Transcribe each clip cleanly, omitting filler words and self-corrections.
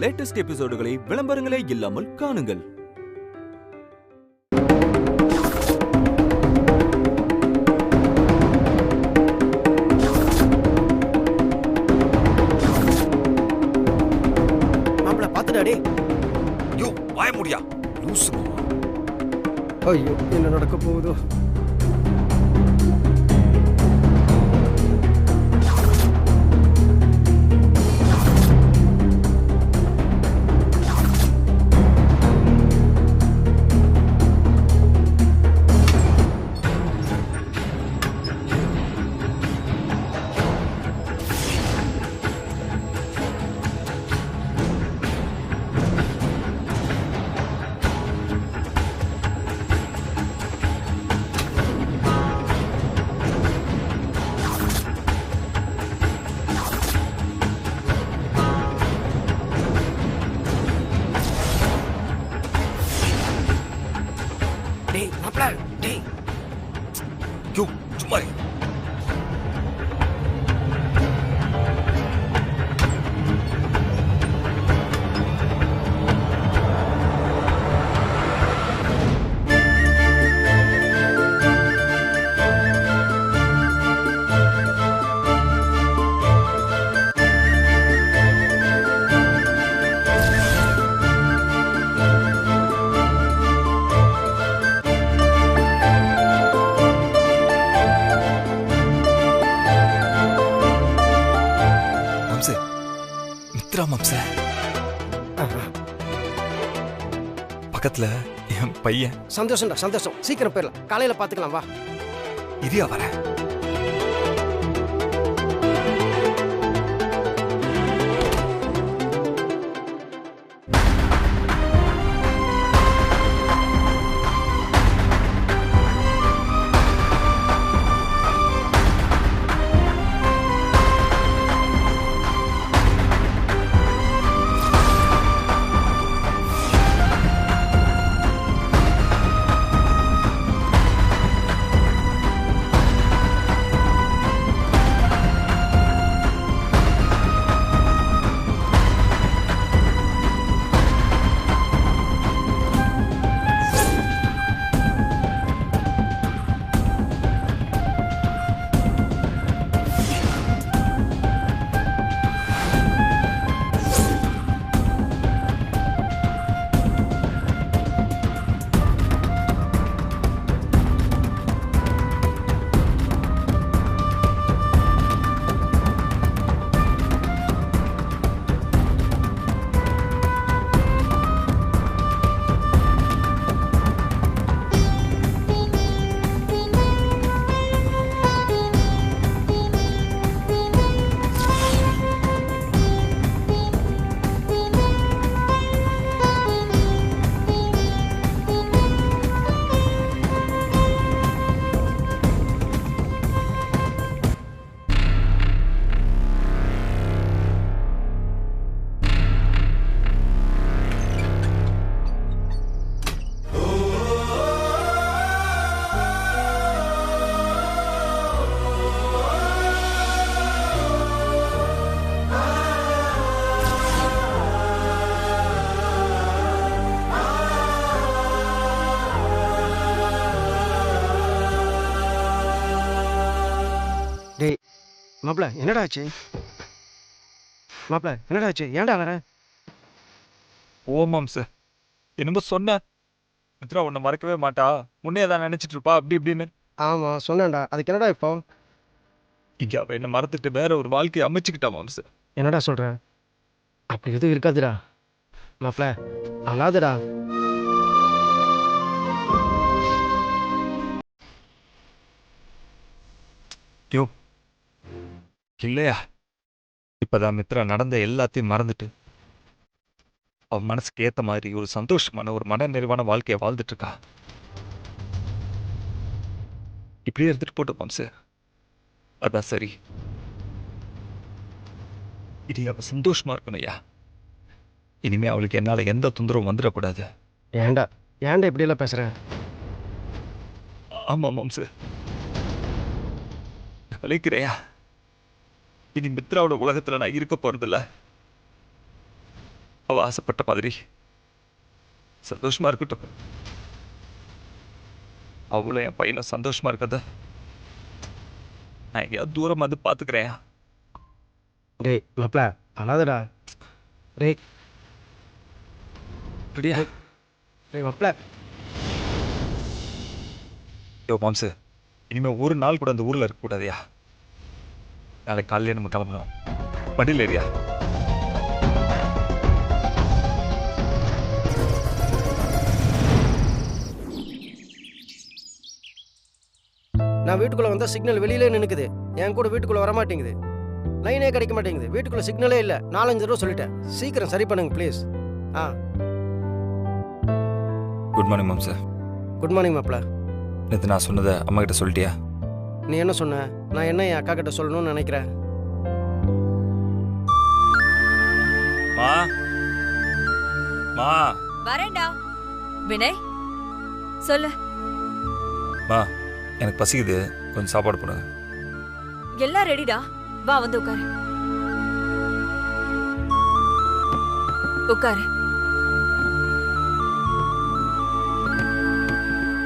Latest எபிசோடுகளை விளம்பரங்களே இல்லாமல் காணுங்கள். ஐயோ, என்ன நடக்க போகுதோ? பக்கத்துல என் பையன். சந்தோஷம்டா, சந்தோஷம். சீக்கிரம் போயிடலாம், காலையில பாத்துக்கலாம். வா, இதியா வரேன். மாப்பிள என்னடா ஆச்சு? மாப்பிள என்னடா ஆச்சு? ஏன்டா வர? ஓமாம் சார், என்னமோ சொன்ன மித்ரா உன்னை மறக்கவே மாட்டா, முன்னே தான் நினைச்சிட்டு இருப்பா அப்படி இப்படின்னு. ஆமா சொன்னேன்டா, அதுக்கு என்னடா இப்போ? இங்க அவ என்ன மறந்துட்டு வேற ஒரு வாழ்க்கையை அமைச்சுக்கிட்டா மாம் சார். என்னடா சொல்ற? அப்படி எதுவும் இருக்காதுடா மாப்பிள, அழாதடா. யோ இல்லையா, இப்பதான் மித்ரா நடந்த எல்லாத்தையும் மறந்துட்டு அவன் மனசுக்கு ஏத்த மாதிரி ஒரு சந்தோஷமான ஒரு மன நிறைவான வாழ்க்கையை வாழ்ந்துட்டு இருக்கா. இப்படியே எடுத்துட்டு போட்டு மாம்சு, அதான் சரி. இது அவ சந்தோஷமா இருக்கணும் ஐயா. இனிமே அவளுக்கு என்னால எந்த தொந்தரவும் வந்துடக்கூடாது. ஏன்டா ஏன்டா இப்படி எல்லாம் பேசுற? ஆமா மாம்சு, அழைக்கிறையா. இனி மித்ராவோட உலகத்துல நான் இருக்க போறதில்ல. அவள் ஆசைப்பட்ட மாதிரி சந்தோஷமாக இருக்கட்டும். அவளும் என் பையனும் சந்தோஷமாக இருக்கத நான் எங்கேயாவது தூரமாக வந்து பார்த்துக்கிறேன். டேய் மாப்பிள அழாதடா. டேய் அப்படியா? டேய் மாப்பிள. யோ மாம்சு, இனிமேல் ஒரு நாள் கூட அந்த ஊரில் இருக்கக்கூடாதியா? நாளைக்கு காலையிலே நம்ம கிளம்பணும். வண்டியில் ஏரியா. நான் வீட்டுக்குள்ளே வந்தால் சிக்னல் வெளியிலே நின்றுக்குது. என் கூட வீட்டுக்குள்ளே வரமாட்டேங்குது. லைனே கிடைக்க மாட்டேங்குது. வீட்டுக்குள்ளே சிக்னலே இல்லை. 4-5 தடவை சொல்லிட்டேன். சீக்கிரம் சரி பண்ணுங்க ப்ளீஸ். ஆ குட் மார்னிங் மாம்சு. குட் மார்னிங் மாப்பிள. நேற்று நான் சொன்னதை அம்மா கிட்ட சொல்லிட்டியா? நீ என்ன சொன்ன? நான் என்ன என் அக்கா கிட்ட சொல்லணும்னு நினைக்கிறேன். மா மா வரேன்டா. வினய் சொல்லு. மா, எனக்கு பசிக்குது, கொஞ்சம் சாப்பாடு போடுங்க. எல்லாம் ரெடிடா, வா வந்து உட்காரு. உட்காரு.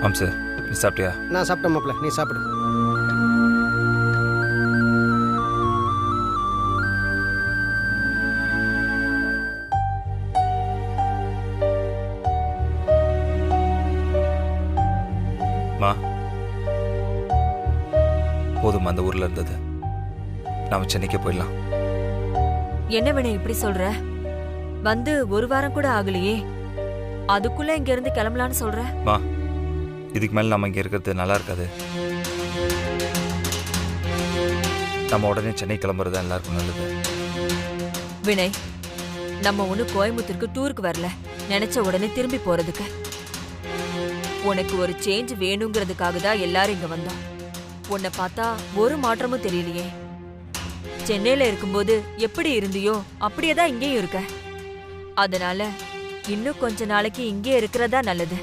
மாம்சு, நீ சாப்பிட்டியா? நான் சாப்பிட்டேன் மாப்பிள, நீ சாப்பிடு. மா, போதும் அந்த ஊர்ல இருந்தது. நாம சென்னைக்கே போயிடலாம். என்ன வினய் இப்படி சொல்ற? வந்து ஒரு வாரம் கூட ஆகலையே, அதுக்குள்ள இங்க இருந்து கிளம்பலான்னு சொல்ற? மா, இதுக்கு மேல நம்ம இங்க இருக்கிறது நல்லா இருக்காது. நம்ம உடனே சென்னை கிளம்புறது தான் எல்லாருக்கும் நல்லது. வினய், நம்ம ஒண்ணு கோயம்புத்தூருக்கு டூருக்கு வரல, நினைச்ச உடனே திரும்பி போறதுக்கு. உனக்கு ஒரு சேஞ்ச் வேணுங்கிறதுக்காக தான் எல்லாரும் இங்க வந்தோம். உன்னை பார்த்தா ஒரு மாற்றமும் தெரியலையே. சென்னையில இருக்கும்போது எப்படி இருந்தியோ அப்படியே தான் இங்கேயும் இருக்க. அதனால இன்னும் கொஞ்ச நாளைக்கு இங்கே இருக்கிறதா நல்லது.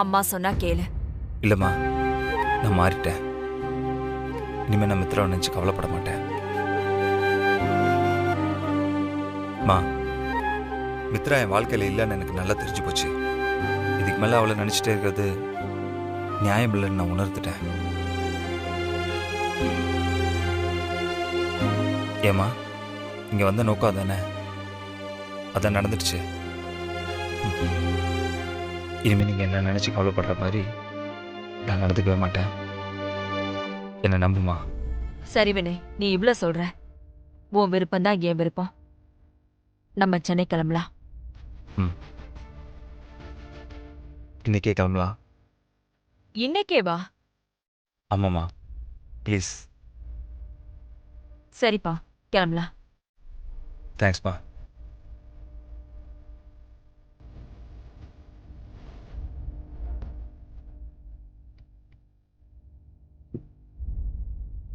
அம்மா சொன்னா கேளு. இல்லம்மா, நான் மாறிட்டேன். இனிமே நான் மித்ராவை நினைச்சு கவலைப்பட மாட்டேன். மா, மித்ரா என் வாழ்க்கையில இல்லைன்னு எனக்கு நல்லா தெரிஞ்சு போச்சு. இதுக்கு மேல அவளை நினைச்சிட்டே இருக்கிறது நியாயம் இல்லைன்னு நான் உணர்ந்துட்டேன். ஏமா, இங்க வந்த நோக்கம் தானே, அதான் நடந்துடுச்சு. இனிமே நீங்க என்ன நினைச்சு கவலைப்படுற மாதிரி நான் நடந்துக்கவே மாட்டேன். என்ன நம்புமா? சரி வினய், நீ இவ்ளோ சொல்ற. உன் விருப்பம் தான் என் விருப்பம். நம்ம சென்னை கிளம்பலாம். இன்னைக்கே கிளம்பலாம். இன்னைக்கே வா. ஆமாம்மா, ப்ளீஸ். சரிப்பா, கிளம்பலாம். தேங்க்ஸ்மா.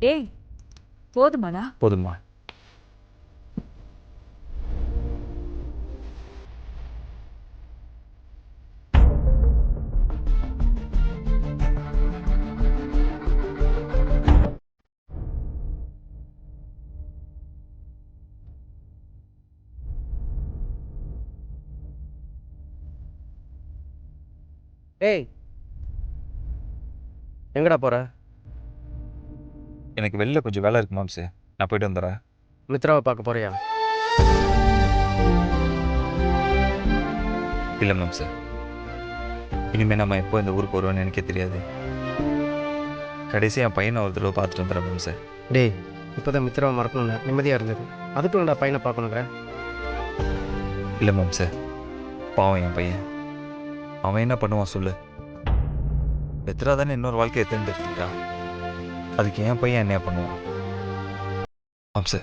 டேய், போதுமாடா? போதும்மா. ஏய் எங்கடா போற? எனக்கு வெளில கொஞ்சம் வேலை இருக்கு மாம்சு, நான் போயிட்டு வந்துடுறேன். மித்ராவை பார்க்க போறியா? இல்லை மாம்சு, இனிமேல் நம்ம எப்போ இந்த ஊருக்கு வருவோன்னு எனக்கே தெரியாது. கடைசி என் பையனை ஒரு தடவை பார்த்துட்டு வந்துடுறேன் மாம்சு. டேய், இப்போதான் மித்ராவை மறக்கணும்னு நிம்மதியாக இருந்தது. அதுக்குள்ள நான் பையனை பார்க்கணுங்கிற? இல்லை மாம்சு, பாவம் என் பையன். அவன் என்ன பண்ணுவான் சொல்லு? மித்ரா தானே இன்னொரு வாழ்க்கையை தேர்ந்தெடுத்துட்டா. அதுக்கு என் பையன் என்ன பண்ணுவான்? மாம்சு,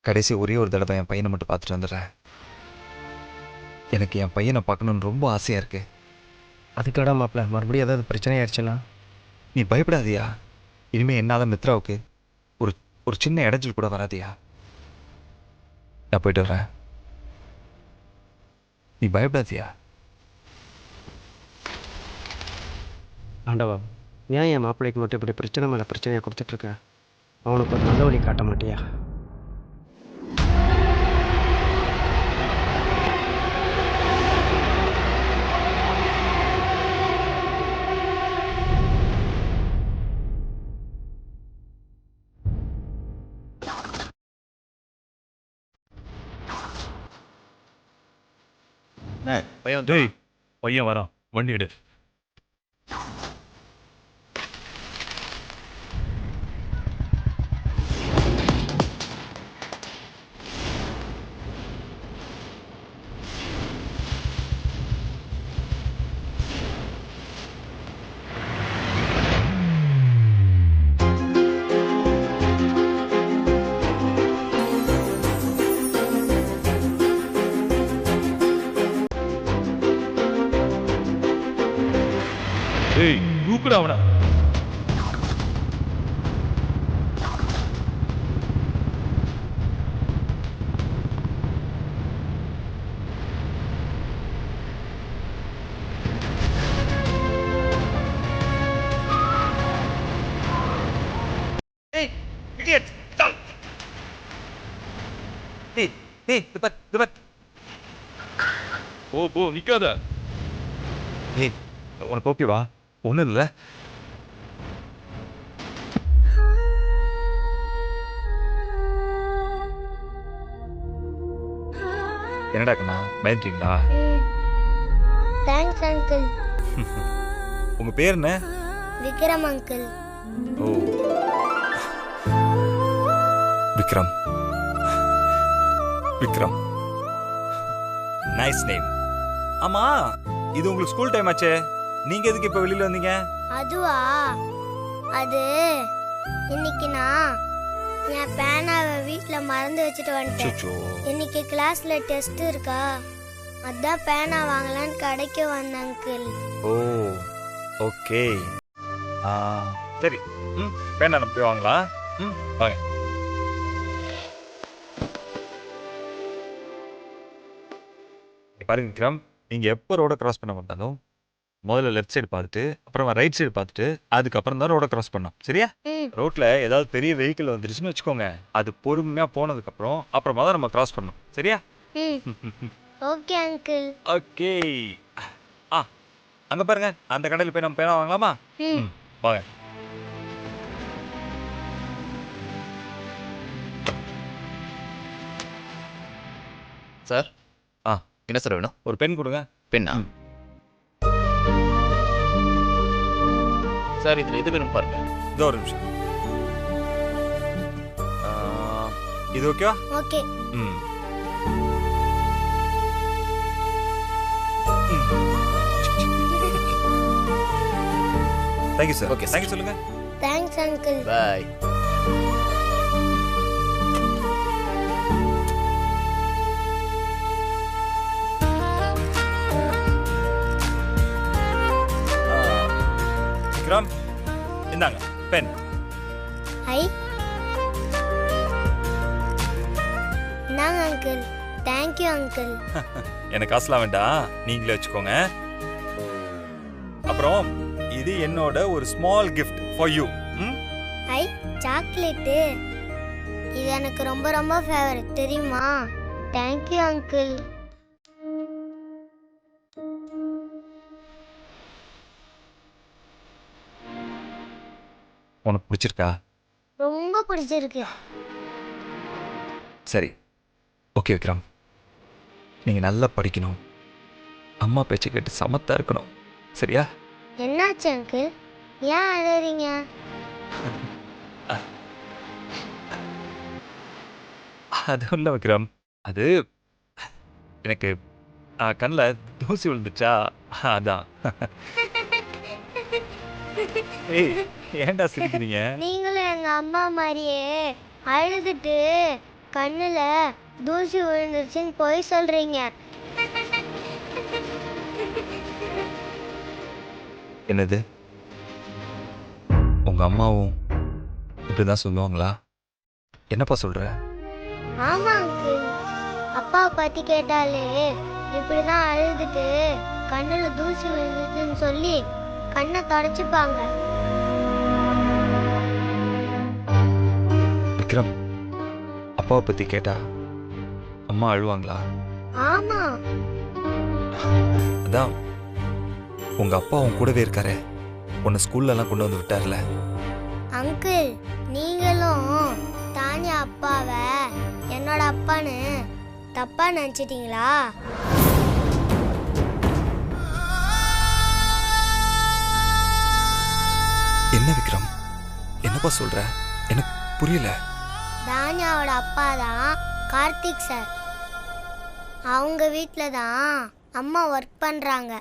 கடைசி ஒரே ஒரு தடவை என் பையனை மட்டும் பார்த்துட்டு வந்துடுறேன். எனக்கு என் பையனை பார்க்கணுன்னு ரொம்ப ஆசையாக இருக்கு. அதுக்கடா மாப்பிள்ள, மறுபடியும் ஏதாவது பிரச்சனை ஆயிடுச்சுன்னா? நீ பயப்படாதியா. இனிமேல் என்னால மித்ராவுக்கு ஒரு ஒரு சின்ன இடைஞ்சல் கூட வராதியா. நான் போயிட்டு வரேன். நீ பயப்படாதியா. ஆண்டவா, ஏன் என் மாப்பிள்ளைக்கு மட்டும் இப்படி பிரச்சனை மேலே பிரச்சனையை கொடுத்துட்ருக்க? அவனுக்கு ஒரு நல்ல வழி காட்ட மாட்டியா? பையன் டேய் பையன் வரான், வண்டி எடு. டேய் தூக்குடா அவனை. ஏய் இடியட் டேய் டேய் துபத் போ நிக்காத. ஏய் உனக்கு ஓகேவா? ஒன்றும் இல்லை. என்னடா கண்ணா பயந்துட்டீங்களா? Thanks uncle. உங்க பேர் என்ன? விக்ரம் அங்கிள். ஓ விக்ரம். Vikram nice name. ஆமா இது உங்களுக்கு ஸ்கூல் டைம் ஆச்சே, நீங்க எதுக்கு இப்ப வெளியில வந்தீங்க? அதுவா, அது இன்னைக்கு நான் என் பேனாவை வீட்டில் மறந்து வச்சுட்டு வந்துட்டேன். அச்சச்சோ. இன்னைக்கு கிளாஸ்ல டெஸ்ட் இருக்கா, அதான் பேனா வாங்கலான்னு கடைக்கு வந்தேன் அங்கிள். ஓ ஓகே. சரி பேனா நம்ம போய் வாங்கலாம். வாங்க. பாருங்க விக்ரம், நீங்க எப்போ ரோட கிராஸ் பண்ண வந்தாலும் முதல்ல லெஃப்ட் சைடு பார்த்துட்டு அப்புறமா ரைட் சைடு பார்த்துட்டு அதுக்கப்புறம் தான் ரோட கிராஸ் பண்ணோம், சரியா? ரோட்ல ஏதாவது பெரிய வெஹிக்கிள் வந்துருச்சுன்னு வச்சுக்கோங்க, அது பொறுமையா போனதுக்கு அப்புறமா தான் நம்ம கிராஸ் பண்ணணும், சரியா? Okay uncle. ஓகே. அங்க பாருங்க, அந்த கடையில் போய் நம்ம பேனா வாங்கலாமா? வாங்க. சார் என்ன சார் வேணும்? ஒரு பென் கொடுங்க. பெண்ணா? சார் இதில் எது வேணும் பாருங்க. இதோ ஒரு நிமிஷம். இது ஓகேவா? Okay. Thank you sir. Okay, sir. Thank you சொல்லுங்க. Thanks uncle. பாய். விக்ரம் இந்தாங்க பென். ஹை நாங்க அங்கிள். Thank you uncle. எனக்கு காசுலாம் வேண்டாம், நீங்களே வச்சுக்கோங்க. அப்புறம் இது என்னோட ஒரு small gift for you. Hi chocolate, இது எனக்கு ரொம்ப ரொம்ப ஃபேவரட் தெரியுமா? Thank you uncle. உனக்கு பிடிச்சிருக்கா? ரொம்ப பிடிச்சிருக்கு. சரி ஓகே விக்ரம், நீங்கள் நல்லா படிக்கணும், அம்மா பேச்சு கேட்டு சமத்தா இருக்கணும், சரியா? என்னாச்சு அங்கிள், ஏன் அழறீங்க? அது ஒன்றும் விக்ரம், அது எனக்கு கண்ணில் தூசி விழுந்துச்சா, அதான். ஏய் ஏன்டா சிரிக்கிறீங்க? நீங்களும் எங்க அம்மா மாதிரியே அழுதுட்டு கண்ணுல தூசி விழுந்துருச்சுன்னு போய் சொல்றீங்க. என்னது, உங்க அம்மாவும் இப்படிதான் சொல்லுவாங்களா? என்னப்பா சொல்ற? ஆமா அங்கிள், அப்பாவை பத்தி கேட்டாலே இப்படிதான் அழுதுட்டு கண்ணுல தூசி விழுந்துச்சுன்னு சொல்லி கண்ணை தொடச்சுப்பாங்க. விக்ரம், அப்பாவை பத்தி கேட்டா அம்மா அழுவாங்களா? ஆமா. அதான் உங்க அப்பா உன் கூடவே இருக்காரு, உன்னை ஸ்கூல்ல எல்லாம் கொண்டு வந்து விட்டார்ல. அங்கிள், நீங்களும் தானே அப்பாவை என்னோட அப்பான்னு தப்பா நினைச்சிட்டீங்களா? என்னப்பா சொல்ற? எனக்கு புரியல. தானியாவோட அப்பா தான் கார்த்திக் சார். அவங்க வீட்டில் தான் அம்மா ஒர்க் பண்ணுறாங்க.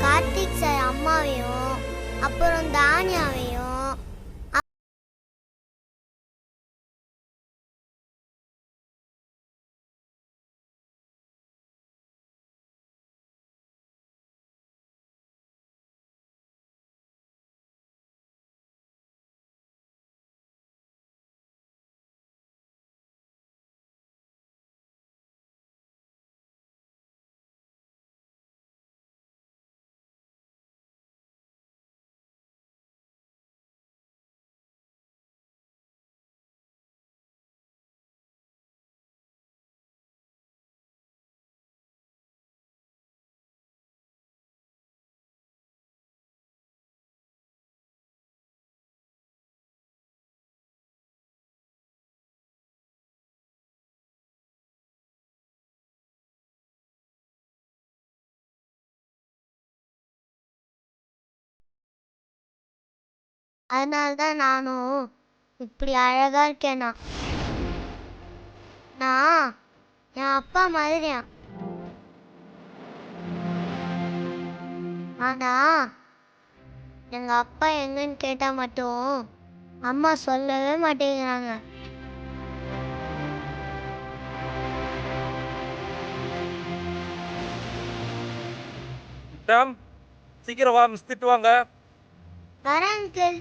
கார்த்திக் சார் அம்மாவையும் அப்புறம் தானியாவையும் அதனால தான் நானும் இப்படி அழகா இருக்கேனா. நான் என் அப்பா மாதிரியா. ஆனா எங்க அப்பா எங்கன்னு கேட்டா மட்டும் அம்மா சொல்லவே மாட்டேங்கிறாங்க. சீக்கிரம் வா, மிஸ் திட்டுவாங்க. வரேன் அங்கிள்.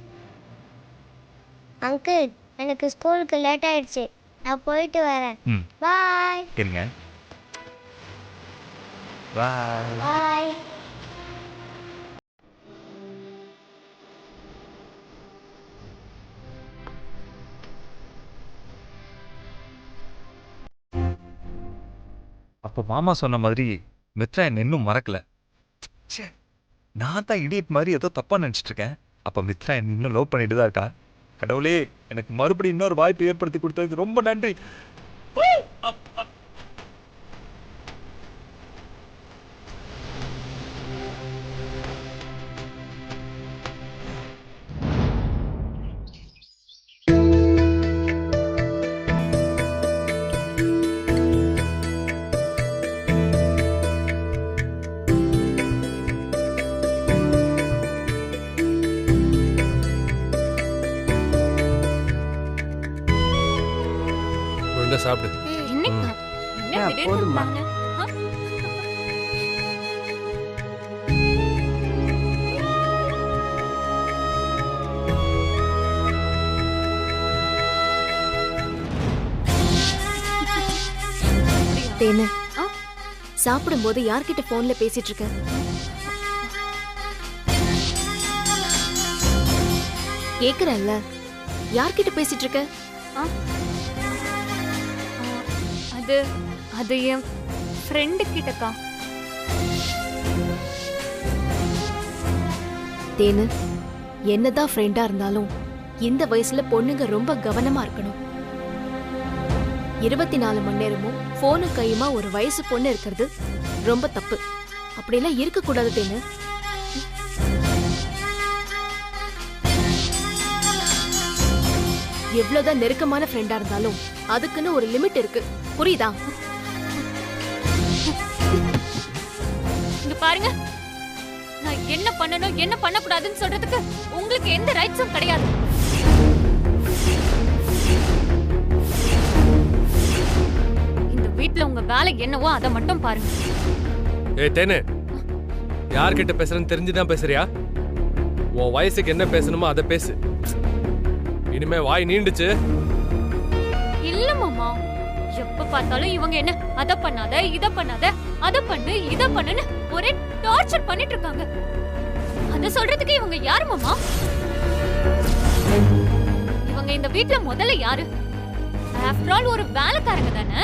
அங்கிள், எனக்கு ஸ்கூலுக்கு லேட் ஆயிடுச்சு. நான் போயிட்டு வரேன். பாய். இருங்க. பாய். பாய். அப்போ மாமா சொன்ன மாதிரி மித்ரா என்ன இன்னும் மறக்கல. ச்சே, நான் தான் இடியட் மாதிரி ஏதோ தப்பா நினைச்சிட்டு இருக்கேன். அப்ப மித்ரா என்ன இன்னும் லவ் பண்ணிட்டு தான் இருக்கா. கடவுளே, எனக்கு மறுபடியும் இன்னொரு வாய்ப்பு ஏற்படுத்தி கொடுத்ததுக்கு ரொம்ப நன்றி. சாப்பிடு. என்னக்கா? என்ன திடீர்னு வாங்க? தேனு, சாப்பிடும்போது யார்கிட்ட போன்ல பேசிட்டு இருக்க? கேக்குறேன்ல, யார்கிட்ட பேசிட்டு இருக்க? அது என் ஃப்ரெண்டு கிட்டக்கா. தேனு, என்னதான் ஃப்ரெண்டா இருந்தாலும் இந்த வயசுல பொண்ணுங்க ரொம்ப கவனமா இருக்கணும். 24 மணி நேரமும் போனு கையுமா ஒரு வயசு பொண்ணு இருக்கிறது ரொம்ப தப்பு. அப்படிலாம் இருக்க கூடாது தேனு. எவ்வளவுதான் நெருக்கமான ஃப்ரெண்டா இருந்தாலும் அதுக்குன்னு ஒரு லிமிட் இருக்கு, புரியுதா? இங்க பாருங்க, நான் என்ன பண்ணணும் என்ன பண்ணக்கூடாதுன்னு சொல்றதுக்கு உங்களுக்கு எந்த ரைட்ஸும் கிடையாது. இந்த வீட்ல உங்க வேலை என்னவோ அதை மட்டும் பாருங்க. ஏய் தேனு, யார்கிட்ட பேசுறேன்னு தெரிஞ்சுதான் பேசுறியா? உன் வயசுக்கு என்ன பேசணுமோ அதை பேசு. இனிமே வாய் நீண்டுச்சு. இல்ல மாமா, எப்ப பார்த்தாலும் இவங்க என்ன அத பண்ணாத இத பண்ணாத அத பண்ணு இத பண்ணுன்னு ஒரே டார்ச்சர் பண்ணிட்டு இருக்காங்க. அத சொல்றதுக்கு இவங்க யாரு மாமா? இவங்க இந்த வீட்ல முதல்ல யாரு? ஆஃப்டர் ஆல் ஒரு வேலைக்காரங்க தானே.